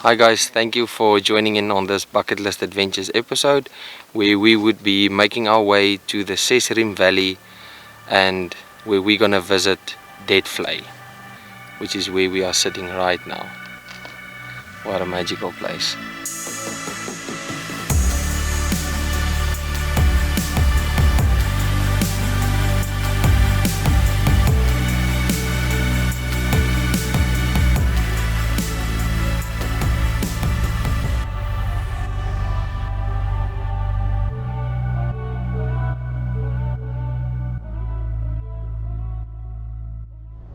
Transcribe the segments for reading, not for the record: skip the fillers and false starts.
Hi guys, thank you for joining in on this bucket list adventures episode where we would be making our way to the Sesriem Valley and where we're gonna visit Dead Valley, which is where we are sitting right now. What a magical place.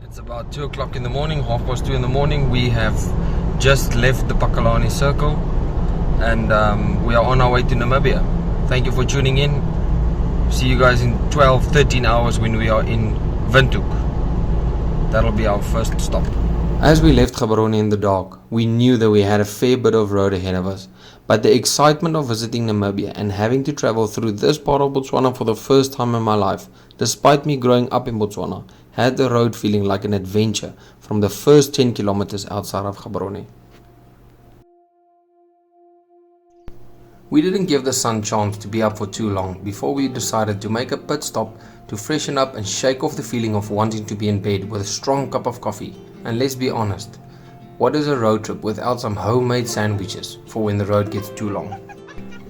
It's about 2 o'clock in the morning, 2:30 in the morning. We have just left the Pakalani Circle and we are on our way to Namibia. Thank you for tuning in. See you guys in 13 hours when we are in Windhoek. That'll be our first stop. As we left Gaborone in the dark, we knew that we had a fair bit of road ahead of us. But the excitement of visiting Namibia and having to travel through this part of Botswana for the first time in my life, despite me growing up in Botswana, had the road feeling like an adventure from the first 10 kilometers outside of Gaborone. We didn't give the sun chance to be up for too long before we decided to make a pit stop to freshen up and shake off the feeling of wanting to be in bed with a strong cup of coffee. And let's be honest, what is a road trip without some homemade sandwiches for when the road gets too long?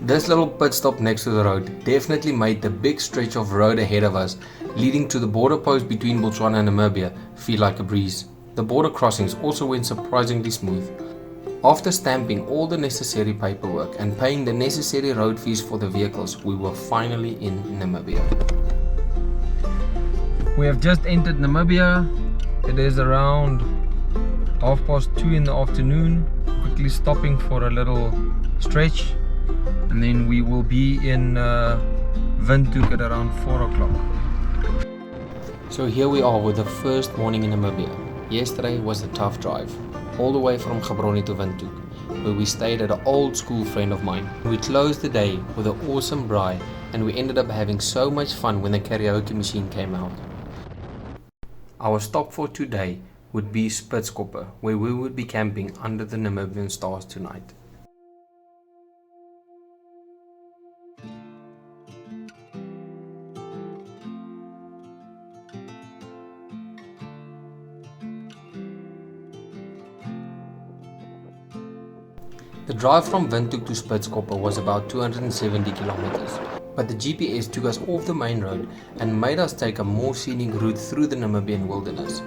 This little pit stop next to the road definitely made the big stretch of road ahead of us leading to the border post between Botswana and Namibia feel like a breeze. The border crossings also went surprisingly smooth. After stamping all the necessary paperwork and paying the necessary road fees for the vehicles, we were finally in Namibia. We have just entered Namibia. It is around 2:30 in the afternoon. Quickly stopping for a little stretch, and then we will be in Windhoek at around 4 o'clock. So here we are with the first morning in Namibia. Yesterday was a tough drive, all the way from Gaborone to Windhoek, where we stayed at an old school friend of mine. We closed the day with an awesome braai, and we ended up having so much fun when the karaoke machine came out. Our stop for today would be Spitzkoppe, where we would be camping under the Namibian stars tonight. The drive from Windhoek to Spitzkoppe was about 270 kilometers, but the GPS took us off the main road and made us take a more scenic route through the Namibian wilderness.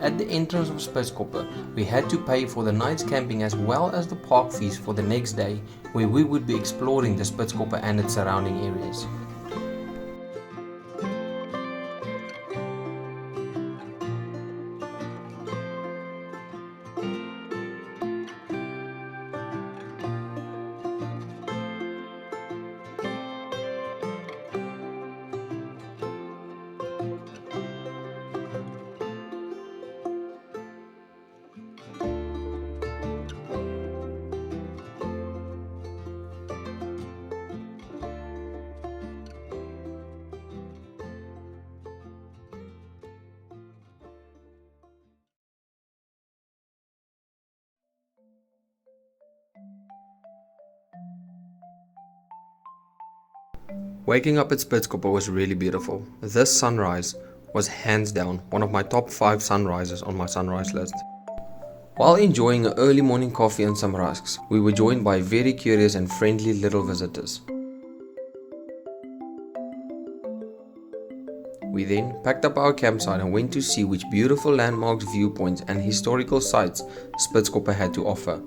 At the entrance of Spitzkoppe, we had to pay for the night's camping as well as the park fees for the next day, where we would be exploring the Spitzkoppe and its surrounding areas. Waking up at Spitzkoppe was really beautiful. This sunrise was hands down one of my top 5 sunrises on my sunrise list. While enjoying an early morning coffee and some rusks, we were joined by very curious and friendly little visitors. We then packed up our campsite and went to see which beautiful landmarks, viewpoints and historical sites Spitzkoppe had to offer.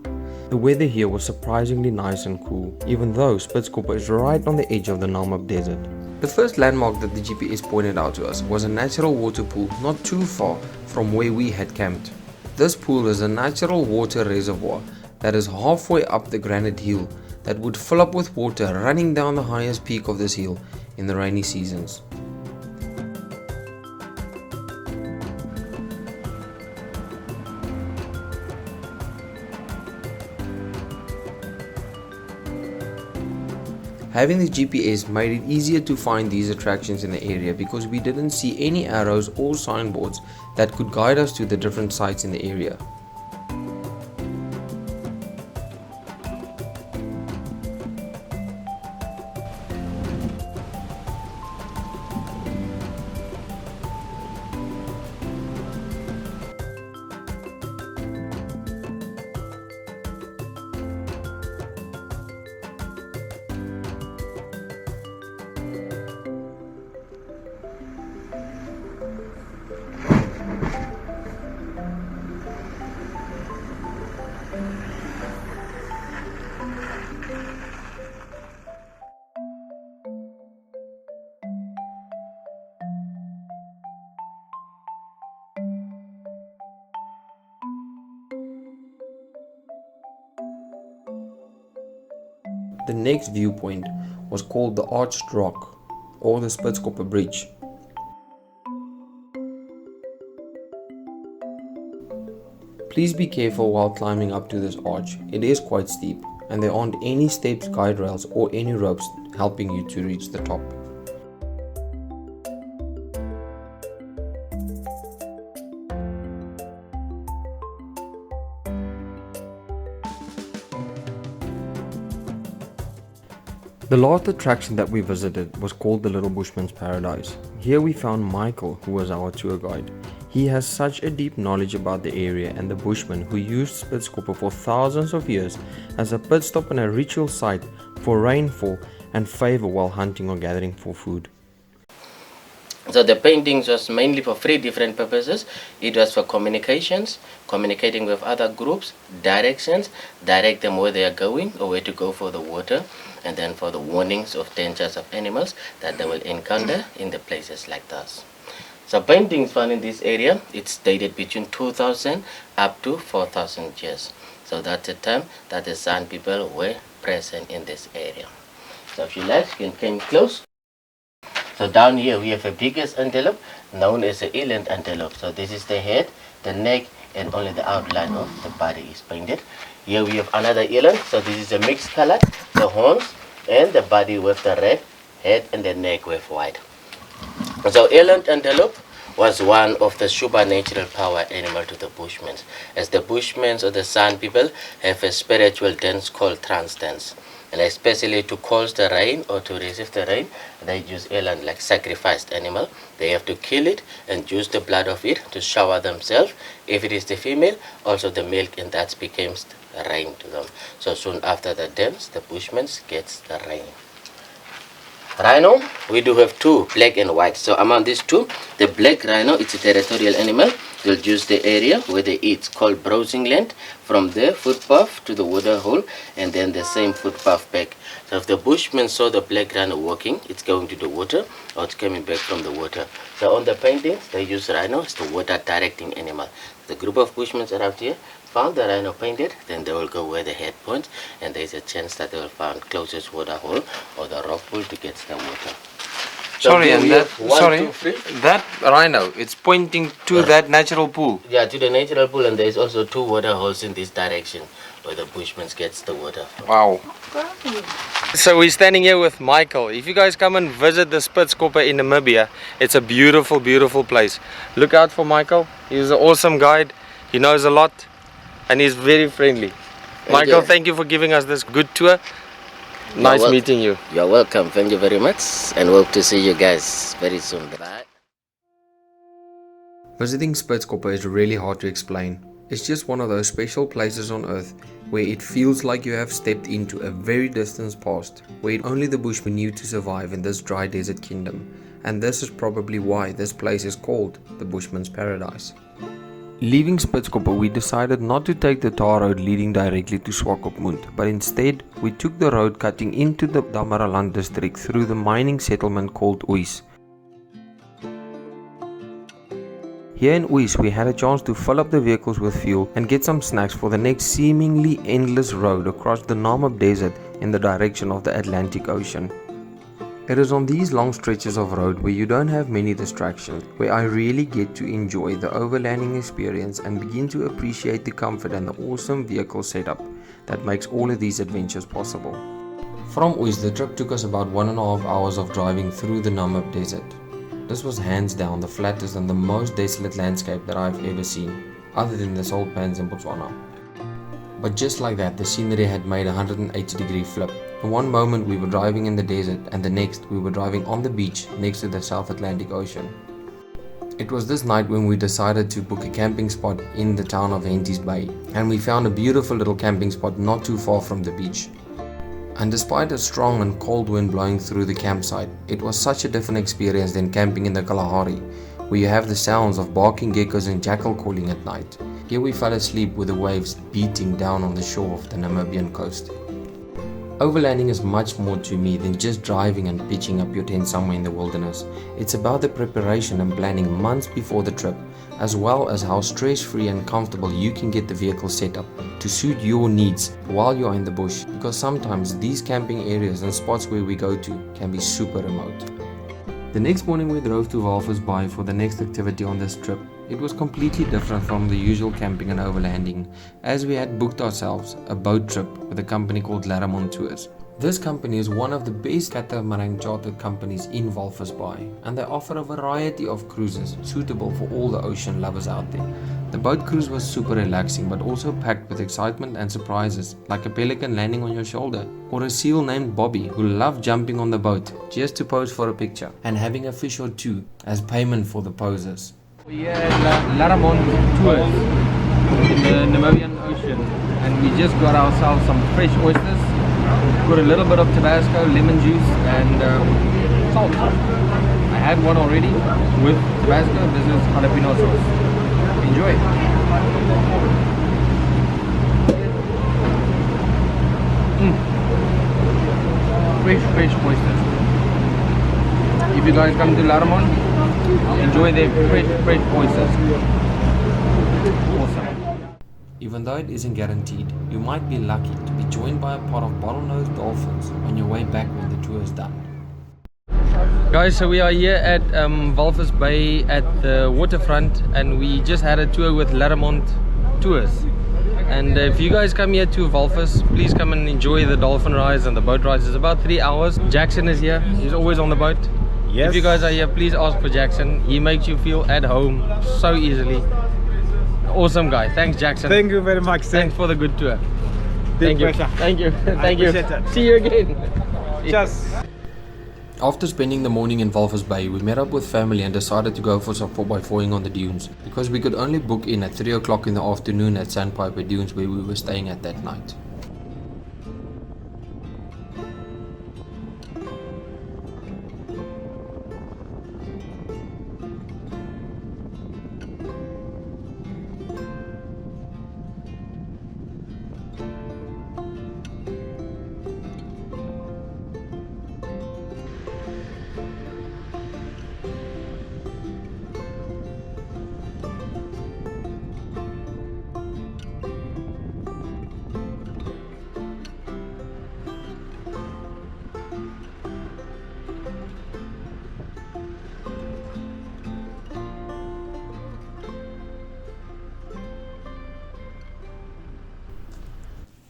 The weather here was surprisingly nice and cool, even though Spitzkoppe is right on the edge of the Narmob Desert. The first landmark that the GPS pointed out to us was a natural water pool not too far from where we had camped. This pool is a natural water reservoir that is halfway up the granite hill that would fill up with water running down the highest peak of this hill in the rainy seasons. Having the GPS made it easier to find these attractions in the area because we didn't see any arrows or signboards that could guide us to the different sites in the area. The next viewpoint was called the Arched Rock or the Spitzkoppe Bridge. Please be careful while climbing up to this arch. It is quite steep and there aren't any steps, guiderails or any ropes helping you to reach the top. The last attraction that we visited was called the Little Bushman's Paradise. Here we found Michael, who was our tour guide. He has such a deep knowledge about the area and the Bushmen who used Spitzkoppe for thousands of years as a pit stop and a ritual site for rainfall and favor while hunting or gathering for food. So the paintings was mainly for 3 different purposes. It was for communications, communicating with other groups, directions, direct them where they are going or where to go for the water, and then for the warnings of dangers of animals that they will encounter in the places like this. So paintings found in this area, it's dated between 2000 up to 4000 years. So that's the time that the San people were present in this area. So if you like, you can come close. So down here we have the biggest antelope known as the Inland Antelope. So this is the head, the neck, and only the outline of the body is painted. Here we have another eland. So this is a mixed color, the horns and the body with the red, head and the neck with white. So Inland Antelope was one of the supernatural power animal to the Bushmen, as the Bushmen or the San people have a spiritual dance called trance dance. And especially to cause the rain or to receive the rain, they use eland like sacrificed animal. They have to kill it and use the blood of it to shower themselves. If it is the female, also the milk, and that becomes rain to them. So soon after the dance, the Bushmen gets the rain. Rhino, we do have 2, black and white. So among these 2, the black rhino, it's a territorial animal. They'll use the area where they eat, called browsing land, from the footpath to the water hole, and then the same footpath back. So if the Bushmen saw the black rhino walking, it's going to the water or it's coming back from the water. So on the paintings, they use rhino as the water directing animal. The group of Bushmen around here found the rhino painted, then they will go where the head points, and there's a chance that they will find closest water hole or the rock pool to get the water. So Sorry, and that rhino, it's pointing to that natural pool. Yeah, to the natural pool, and there's also 2 water holes in this direction where the Bushmen gets the water from. Wow. So we're standing here with Michael. If you guys come and visit the Spitzkoppe in Namibia, it's a beautiful, beautiful place. Look out for Michael. He's an awesome guide. He knows a lot and he's very friendly. Michael, thank you for giving us this good tour. Nice meeting you. You're welcome. Thank you very much, and hope to see you guys very soon. Bye. Visiting Spitzkoppe is really hard to explain. It's just one of those special places on earth where it feels like you have stepped into a very distant past, where only the Bushmen knew to survive in this dry desert kingdom. And this is probably why this place is called the Bushman's Paradise. Leaving Spitzkoppe, we decided not to take the tar road leading directly to Swakopmund, but instead we took the road cutting into the Damaraland district through the mining settlement called Uies. Here in Uies, we had a chance to fill up the vehicles with fuel and get some snacks for the next seemingly endless road across the Narmob Desert in the direction of the Atlantic Ocean. It is on these long stretches of road where you don't have many distractions, where I really get to enjoy the overlanding experience and begin to appreciate the comfort and the awesome vehicle setup that makes all of these adventures possible. From Uies, the trip took us about 1.5 hours of driving through the Nammob Desert. This was hands down the flattest and the most desolate landscape that I've ever seen, other than the salt pans in Botswana. But just like that, the scenery had made a 180-degree flip. In one moment we were driving in the desert, and the next we were driving on the beach next to the South Atlantic Ocean. It was this night when we decided to book a camping spot in the town of Henties Bay, and we found a beautiful little camping spot not too far from the beach. And despite a strong and cold wind blowing through the campsite, it was such a different experience than camping in the Kalahari, where you have the sounds of barking geckos and jackal calling at night. Here we fell asleep with the waves beating down on the shore of the Namibian coast. Overlanding is much more to me than just driving and pitching up your tent somewhere in the wilderness. It's about the preparation and planning months before the trip, as well as how stress-free and comfortable you can get the vehicle set up to suit your needs while you're in the bush, because sometimes these camping areas and spots where we go to can be super remote. The next morning we drove to walvisbay for the next activity on this trip. It was completely different from the usual camping and overlanding, as we had booked ourselves a boat trip with a company called Narmob Tours. This company is one of the best catamaran chartered companies in Walvisbay, and they offer a variety of cruises suitable for all the ocean lovers out there. The boat cruise was super relaxing, but also packed with excitement and surprises, like a pelican landing on your shoulder, or a seal named Bobby who loved jumping on the boat just to pose for a picture, and having a fish or two as payment for the poses. We're at Narmob Tours in the Namibian Ocean, and we just got ourselves some fresh oysters, put a little bit of Tabasco, lemon juice and salt. I had one already with Tabasco. This is jalapeno sauce. Enjoy. Fresh oysters. If you guys come to Narmob, enjoy their fresh oysters. Awesome. Even though it isn't guaranteed, you might be lucky to be joined by a pod of bottlenose dolphins on your way back when the tour is done. Guys, so we are here at walvisbay at the waterfront, and we just had a tour with Narmob Tours. And if you guys come here to Walvis, please come and enjoy the dolphin rides and the boat rides. It's about 3 hours. Jackson is here. He's always on the boat. Yes. If you guys are here, please ask for Jackson. He makes you feel at home so easily. Awesome guy. Thanks, Jackson. Thank you very much. Thanks for the good tour. Big Thank you. pleasure. Thank you. Thank you. appreciate it. See you again. Just. After spending the morning in Walvisbay, we met up with family and decided to go for some 4x4ing on the dunes, because we could only book in at 3 o'clock in the afternoon at Sandpiper Dunes, where we were staying at that night.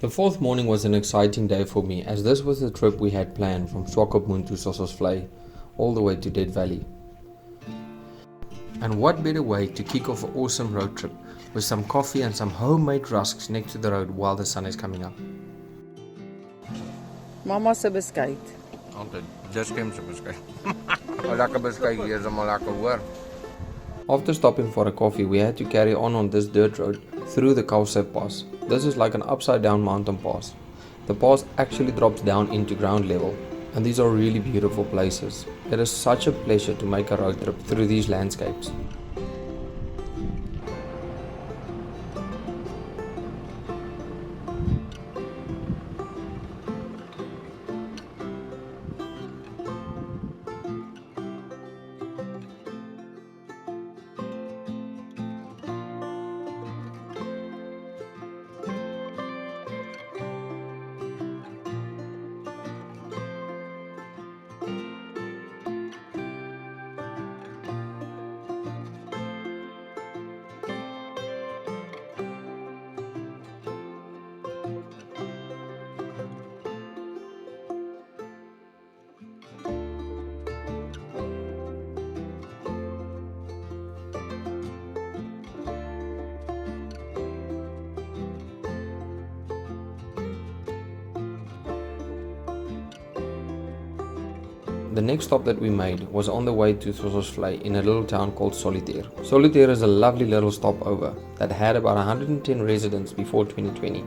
The fourth morning was an exciting day for me, as this was the trip we had planned from Swakopmund to Sossusvlei, all the way to Dead Valley. And what better way to kick off an awesome road trip with some coffee and some homemade rusks next to the road while the sun is coming up. Mama se beskuit. Altyd, just Kim se beskuit. 'n Lekker beskuit hier is hom lekker hoor. After stopping for a coffee, we had to carry on this dirt road through the Kausep Pass. This is like an upside down mountain pass. The pass actually drops down into ground level, and these are really beautiful places. It is such a pleasure to make a road trip through these landscapes. The next stop that we made was on the way to Sossusvlei in a little town called Solitaire. Solitaire is a lovely little stopover that had about 110 residents before 2020.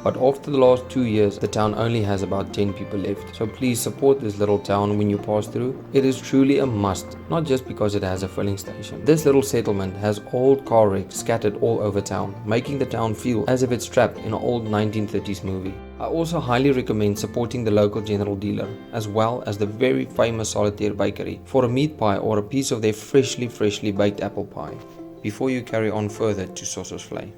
But after the last 2 years, the town only has about 10 people left. So please support this little town when you pass through. It is truly a must, not just because it has a filling station. This little settlement has old car wrecks scattered all over town, making the town feel as if it's trapped in an old 1930s movie. I also highly recommend supporting the local general dealer, as well as the very famous Solitaire bakery, for a meat pie or a piece of their freshly baked apple pie, before you carry on further to Sossusvlei.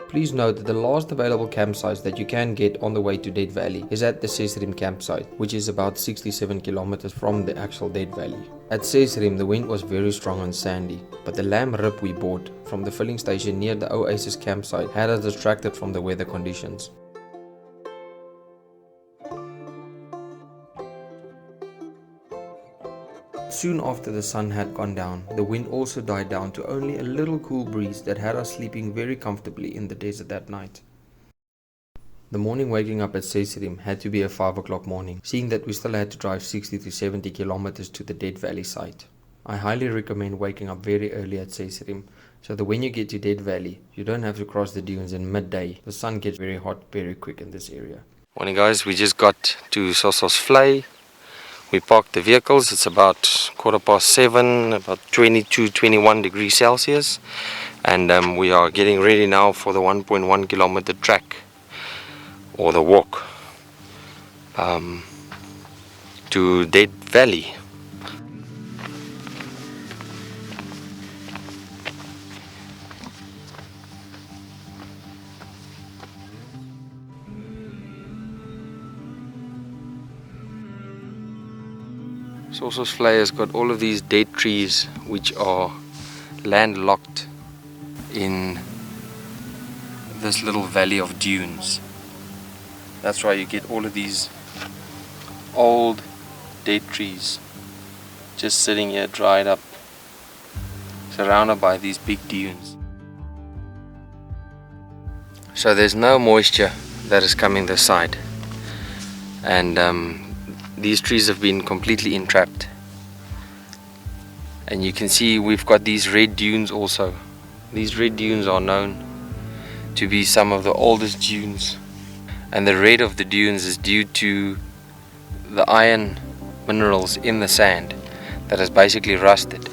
Please note that the last available campsites that you can get on the way to Dead Valley is at the Sesriem campsite, which is about 67 kilometers from the actual Dead Valley. At Sesriem, the wind was very strong and sandy, but the lamb rib we bought from the filling station near the Uies campsite had us distracted from the weather conditions. Soon after the sun had gone down, the wind also died down to only a little cool breeze that had us sleeping very comfortably in the desert that night. The morning waking up at Sesriem had to be a 5 o'clock morning, seeing that we still had to drive 60 to 70 kilometers to the Dead Valley site. I highly recommend waking up very early at Sesriem, so that when you get to Dead Valley, you don't have to cross the dunes in midday. The sun gets very hot very quick in this area. Morning guys, we just got to Sossusvlei. We parked the vehicles. It's about 7:15, about 22-21 degrees Celsius, and we are getting ready now for the 1.1 kilometer trek, or the walk to Dead Valley. Sossusvlei has got all of these dead trees which are landlocked in this little valley of dunes. That's why you get all of these old dead trees just sitting here dried up, surrounded by these big dunes. So there's no moisture that is coming this side, and these trees have been completely entrapped. And you can see we've got these red dunes also. These red dunes are known to be some of the oldest dunes, and the red of the dunes is due to the iron minerals in the sand that has basically rusted,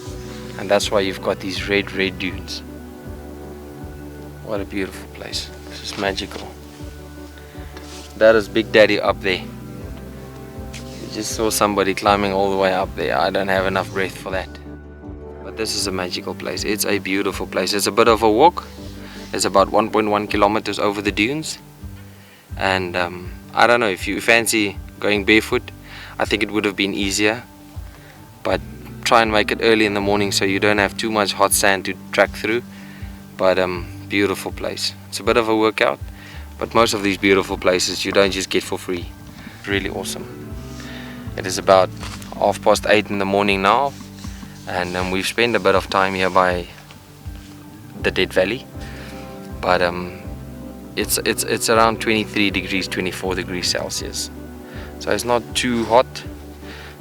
and that's why you've got these red dunes. What a beautiful place. This is magical. That is Big Daddy up there. Just saw somebody climbing all the way up there. I don't have enough breath for that. But this is a magical place. It's a beautiful place. It's a bit of a walk. It's about 1.1 kilometers over the dunes. And I don't know, if you fancy going barefoot, I think it would have been easier. But try and make it early in the morning so you don't have too much hot sand to track through. But beautiful place. It's a bit of a workout, but most of these beautiful places you don't just get for free. Really awesome. It is about 8:30 in the morning now, and we've spent a bit of time here by the Dead Valley, but it's around 23 degrees, 24 degrees Celsius, so it's not too hot,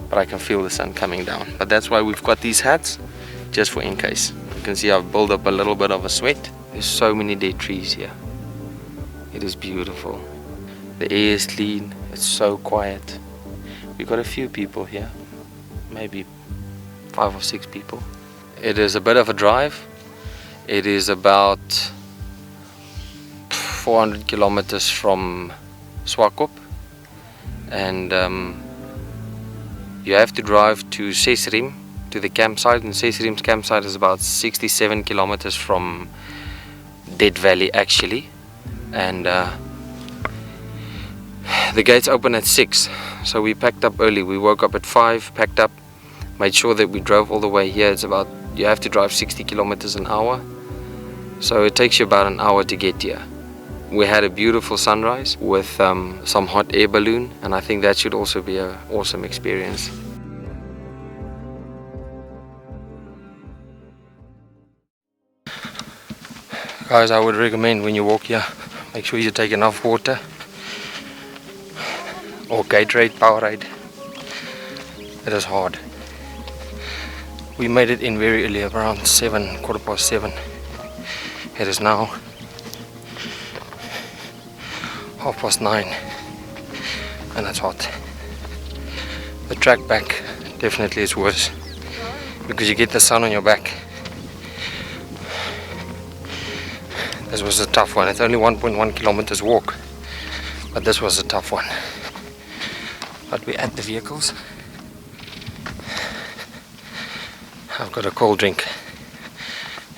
but I can feel the sun coming down. But that's why we've got these hats, just for in case. You can see I've built up a little bit of a sweat. There's so many dead trees here. It is beautiful. The air is clean. It's so quiet. We've got a few people here, maybe 5 or 6 people. It is a bit of a drive. It is about 400 kilometers from Swakopmund, and you have to drive to Sesriem, to the campsite, and Sesriem's campsite is about 67 kilometers from Dead Valley actually, and the gates open at 6, so we packed up early. We woke up at 5, packed up, made sure that we drove all the way here. It's about, you have to drive 60 kilometers an hour, so it takes you about an hour to get here. We had a beautiful sunrise with some hot air balloon, and I think that should also be an awesome experience. Guys, I would recommend when you walk here, make sure you take enough water or Gatorade, Powerade. It is hard. We made it in very early, around 7, 7:15. It is now 9:30 and it's hot. The track back definitely is worse because you get the sun on your back. This was a tough one. It's only 1.1 kilometers walk, but this was a tough one. But we're at the vehicles. I've got a cold drink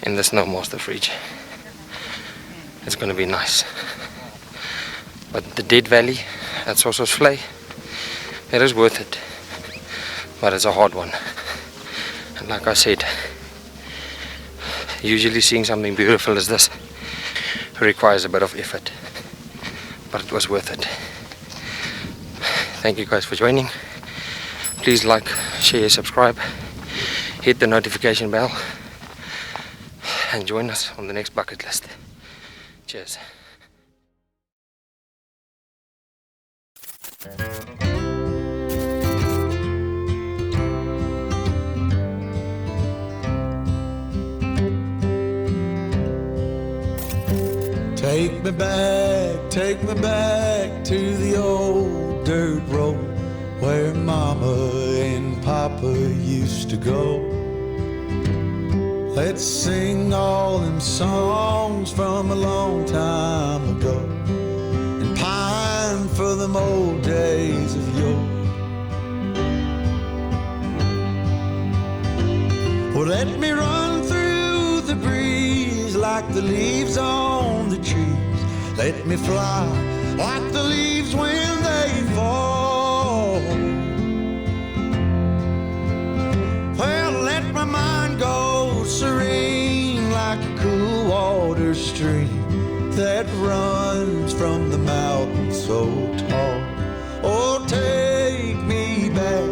in the Snowmaster fridge. It's going to be nice. But the Dead Valley at Sossusvlei, it is worth it. But it's a hard one. And like I said, usually seeing something beautiful as this requires a bit of effort. But it was worth it. Thank you guys for joining. Please like, share, subscribe. Hit the notification bell and join us on the next bucket list. Cheers. Take me back to the old dirt road where Mama and Papa used to go. Let's sing all them songs from a long time ago and pine for them old days of yore. Well, let me run through the breeze like the leaves on the trees. Let me fly like the leaves when they fall. Well, let my mind go serene like a cool water stream that runs from the mountain so tall. Oh, take me back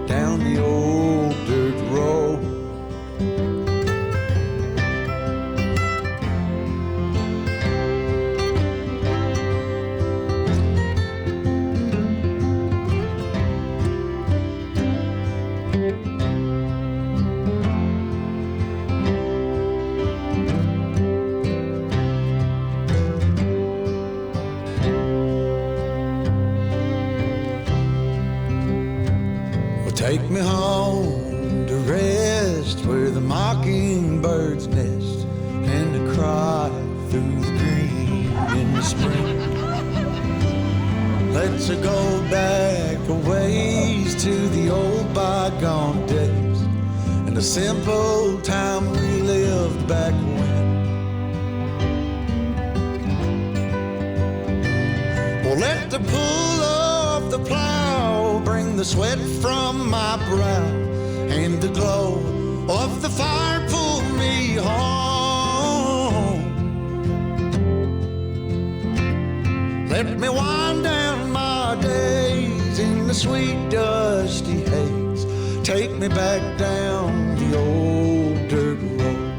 down the old dirt road. Take me home to rest where the mockingbirds nest and to cry through the green in the spring. Let's go back a ways to the old bygone days and the simple time we lived back when. Well, let the pull of the plow bring the sweat from my brow and the glow of the fire pull me home. Let me wind down my days in the sweet dusty haze. Take me back down the old dirt road.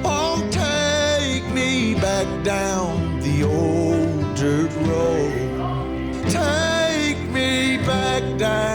Oh, take me back down the old dirt road. Take me back down